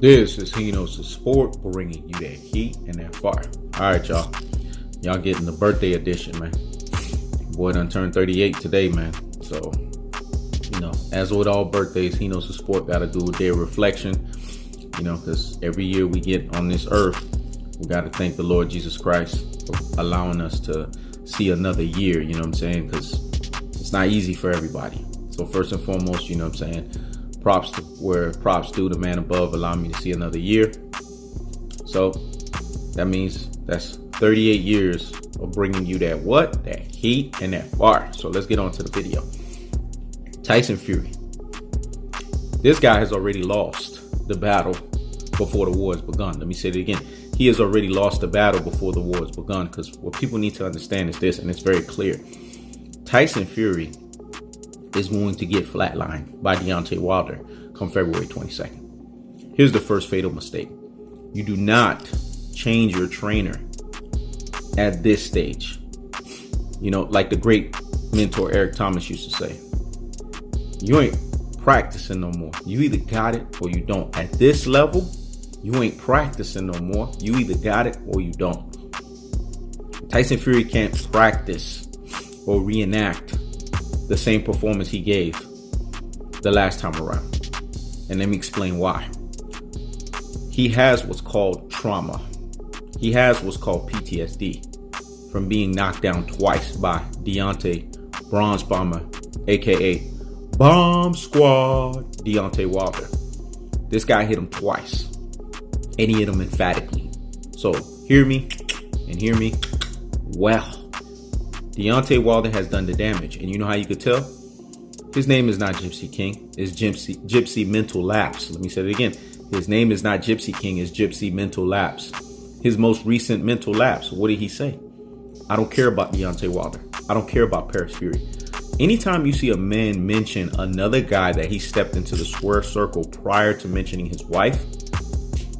This is Hino's Sport, bringing you that heat and that fire. All right, y'all. Y'all getting the birthday edition, man. Boy done turned 38 today, man. So, as with all birthdays, Hino's Sport got to do a day of reflection, because every year we get on this earth, we got to thank the Lord Jesus Christ for allowing us to see another year, you know what I'm saying? Because it's not easy for everybody. So first and foremost, props due the man above allowing me to see another year. So that means that's 38 years of bringing you that heat and that fire. So let's get on to the video. Tyson Fury. This guy has already lost the battle before the war has begun. Let me say it again. He has already lost the battle before the war has begun, because what people need to understand is this, and it's very clear. Tyson Fury is going to get flatlined by Deontay Wilder come February 22nd. Here's the first fatal mistake. You do not change your trainer at this stage. Like the great mentor Eric Thomas used to say, you ain't practicing no more. You either got it or you don't. At this level, you ain't practicing no more. You either got it or you don't. Tyson Fury can't practice or reenact the same performance he gave the last time around. And let me explain why. He has what's called trauma. He has what's called PTSD from being knocked down twice by Deontay Bronze Bomber, aka Bomb Squad Deontay Wilder. This guy hit him twice, and he hit him emphatically. So hear me and hear me well. Deontay Wilder has done the damage, and you know how you could tell? His name is not Gypsy King, it's Gypsy Mental Lapse. Let me say it again. His name is not Gypsy King, it's Gypsy Mental Lapse. His most recent mental lapse, what did he say? I don't care about Deontay Wilder. I don't care about Paris Fury. Anytime you see a man mention another guy that he stepped into the square circle prior to mentioning his wife,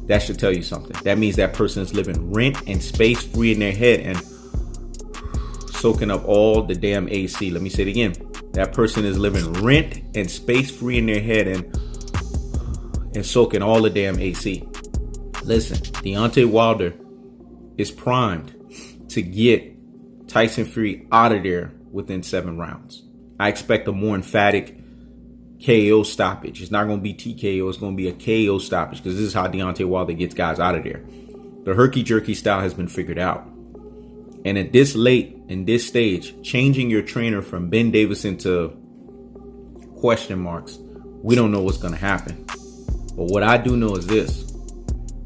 that should tell you something. That means that person is living rent and space free in their head and soaking up all the damn AC. Let me say it again. That person is living rent and space free in their head and soaking all the damn AC. Listen, Deontay Wilder is primed to get Tyson Fury out of there within 7 rounds. I expect a more emphatic KO stoppage. It's not going to be TKO. It's going to be a KO stoppage, because this is how Deontay Wilder gets guys out of there. The herky-jerky style has been figured out. And at this late in this stage, changing your trainer from Ben Davison to question marks, we don't know what's going to happen. But what I do know is this.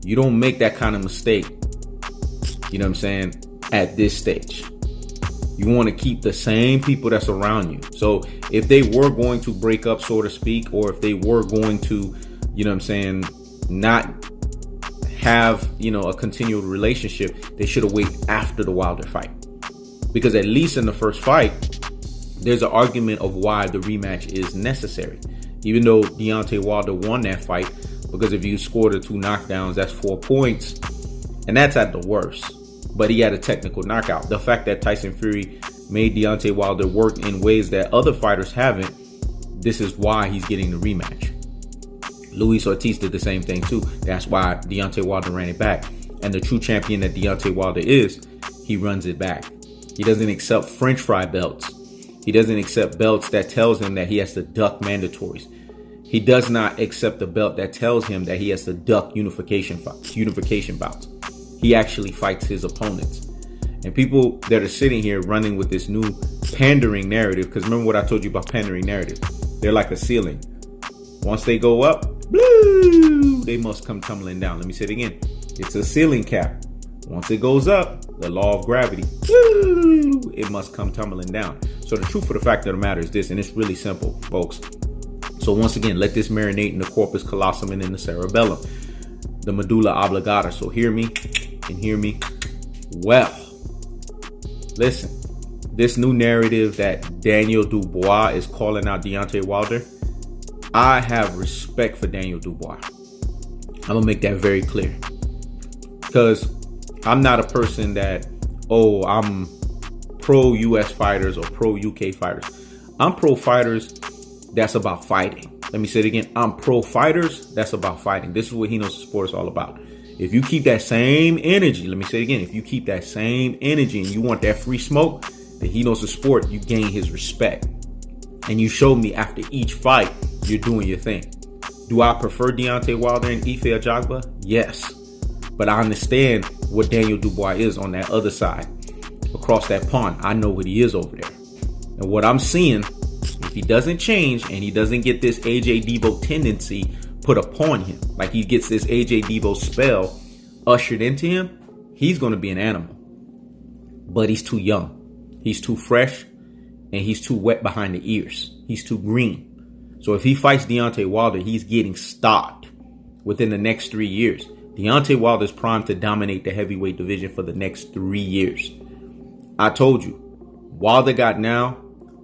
You don't make that kind of mistake, at this stage. You want to keep the same people that's around you. So if they were going to break up, so to speak, or if they were going to, not have, a continual relationship, they should have waited after the Wilder fight. Because at least in the first fight, there's an argument of why the rematch is necessary. Even though Deontay Wilder won that fight, because if you score the 2 knockdowns, that's 4 points. And that's at the worst. But he had a technical knockout. The fact that Tyson Fury made Deontay Wilder work in ways that other fighters haven't, this is why he's getting the rematch. Luis Ortiz did the same thing too. That's why Deontay Wilder ran it back. And the true champion that Deontay Wilder is, he runs it back. He doesn't accept French fry belts. He doesn't accept belts that tells him that he has to duck mandatories. He does not accept the belt that tells him that he has to duck unification bouts. He actually fights his opponents. And people that are sitting here running with this new pandering narrative, because remember what I told you about pandering narrative. They're like a ceiling. Once they go up, blue, they must come tumbling down. Let me say it again. It's a ceiling cap. Once it goes up, the law of gravity, blue, it must come tumbling down. So the truth of the fact of the matter is this, and it's really simple, folks. So once again, let this marinate in the corpus callosum and in the cerebellum, the medulla oblongata. So hear me and hear me well. Listen, this new narrative that Daniel Dubois is calling out Deontay Wilder, I have respect for Daniel Dubois. I'm going to make that very clear. Because I'm not a person that, I'm pro-US fighters or pro-UK fighters. I'm pro-fighters that's about fighting. Let me say it again. I'm pro fighters. That's about fighting. This is what He Knows the Sport is all about. If you keep that same energy, let me say it again. If you keep that same energy and you want that free smoke, then He Knows the Sport, you gain his respect. And you showed me after each fight, you're doing your thing. Do I prefer Deontay Wilder and Ife Ajagba? Yes. But I understand what Daniel Dubois is on that other side. Across that pond, I know what he is over there. And what I'm seeing, if he doesn't change and he doesn't get this AJ Devo tendency put upon him, like he gets this AJ Devo spell ushered into him, he's going to be an animal. But he's too young. He's too fresh. And he's too wet behind the ears. He's too green. So if he fights Deontay Wilder, he's getting stopped within the next 3 years. Deontay Wilder is primed to dominate the heavyweight division for the next 3 years. I told you, Wilder got now,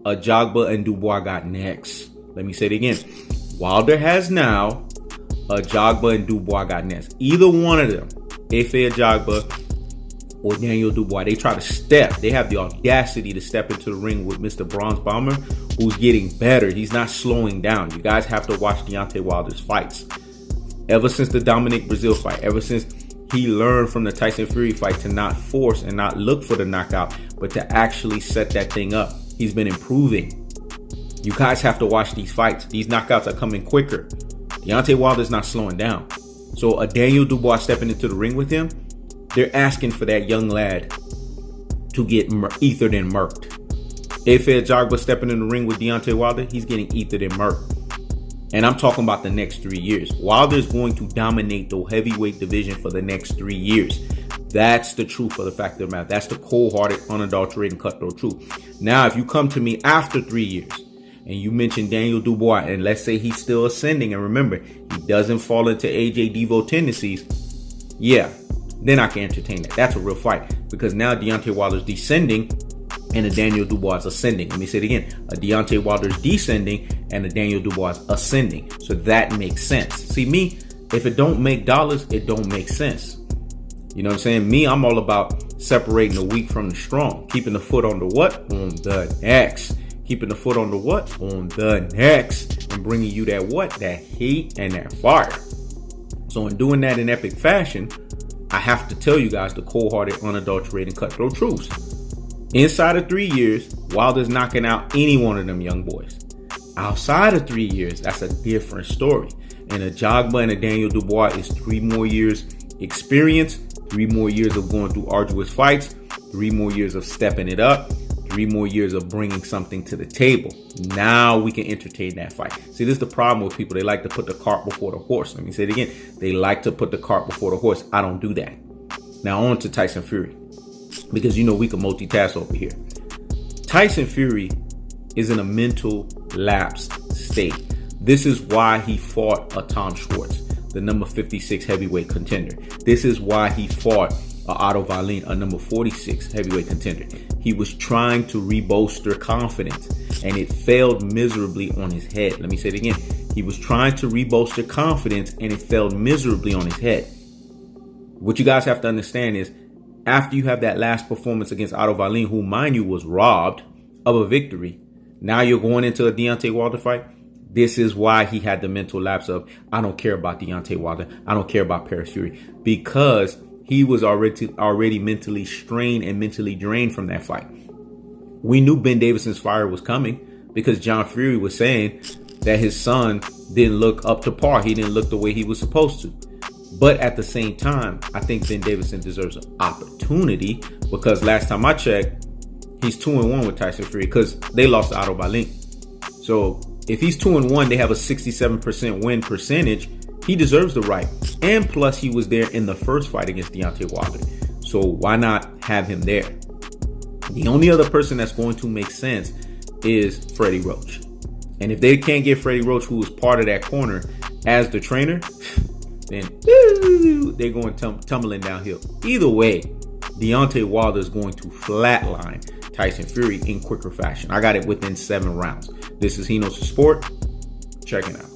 Ajagba and Dubois got next. Let me say it again. Wilder has now, Ajagba and Dubois got next. Either one of them, Ife Ajagba or Daniel Dubois, they try to step. They have the audacity to step into the ring with Mr. Bronze Bomber, who's getting better. He's not slowing down. You guys have to watch Deontay Wilder's fights. Ever since the Dominic Breazeale fight, ever since he learned from the Tyson Fury fight to not force and not look for the knockout, but to actually set that thing up, he's been improving. You guys have to watch these fights. These knockouts are coming quicker. Deontay Wilder's not slowing down. So a Daniel Dubois stepping into the ring with him, they're asking for that young lad to get ethered and murked. Ife Ajagba stepping in the ring with Deontay Wilder, he's getting ethered and murked. And I'm talking about the next 3 years. Wilder is going to dominate the heavyweight division for the next 3 years. That's the truth of the fact of the matter. That's the cold-hearted, unadulterated, cutthroat truth. Now, if you come to me after 3 years and you mention Daniel Dubois, and let's say he's still ascending, and remember, he doesn't fall into AJ Devo tendencies, yeah, then I can entertain that. That's a real fight, because now Deontay Wilder's descending and a Daniel Dubois is ascending. Let me say it again. A Deontay Wilder's descending and a Daniel Dubois ascending. So that makes sense. See, me, if it don't make dollars, it don't make sense. You know what I'm saying? Me, I'm all about separating the weak from the strong. Keeping the foot on the what? On the next. Keeping the foot on the what? On the next. And bringing you that what? That heat and that fire. So in doing that in epic fashion, I have to tell you guys the cold-hearted, unadulterated, cutthroat truths. Inside of 3 years, Wilder's knocking out any one of them young boys. Outside of 3 years, that's a different story. And a Ajagba and a Daniel Dubois is 3 more years experience, 3 more years of going through arduous fights, 3 more years of stepping it up, 3 more years of bringing something to the table. Now we can entertain that fight. See, this is the problem with people. They like to put the cart before the horse. Let me say it again. They like to put the cart before the horse. I don't do that. Now on to Tyson Fury, because you know we can multitask over here. Tyson Fury is in a mental lapsed state. This is why he fought a Tom Schwartz, the number 56 heavyweight contender. This is why he fought a Otto Wallin, a number 46 heavyweight contender. He was trying to rebolster confidence, and it failed miserably on his head. Let me say it again. He was trying to rebolster confidence, and it failed miserably on his head. What you guys have to understand is, after you have that last performance against Otto Wallin, who, mind you, was robbed of a victory, now you're going into a Deontay Wilder fight. This is why he had the mental lapse of, I don't care about Deontay Wilder. I don't care about Paris Fury, because he was already mentally strained and mentally drained from that fight. We knew Ben Davison's fire was coming, because John Fury was saying that his son didn't look up to par. He didn't look the way he was supposed to. But at the same time, I think Ben Davison deserves an opportunity, because last time I checked, he's 2-1 with Tyson Fury, because they lost to Otto Wallin. So if he's 2-1, they have a 67% win percentage. He deserves the right. And plus, he was there in the first fight against Deontay Wilder. So why not have him there? The only other person that's going to make sense is Freddie Roach. And if they can't get Freddie Roach, who was part of that corner, as the trainer, then they're going tumbling downhill. Either way, Deontay Wilder is going to flatline Tyson Fury in quicker fashion. I got it within 7 rounds. This is He Knows the Sport. Check it out.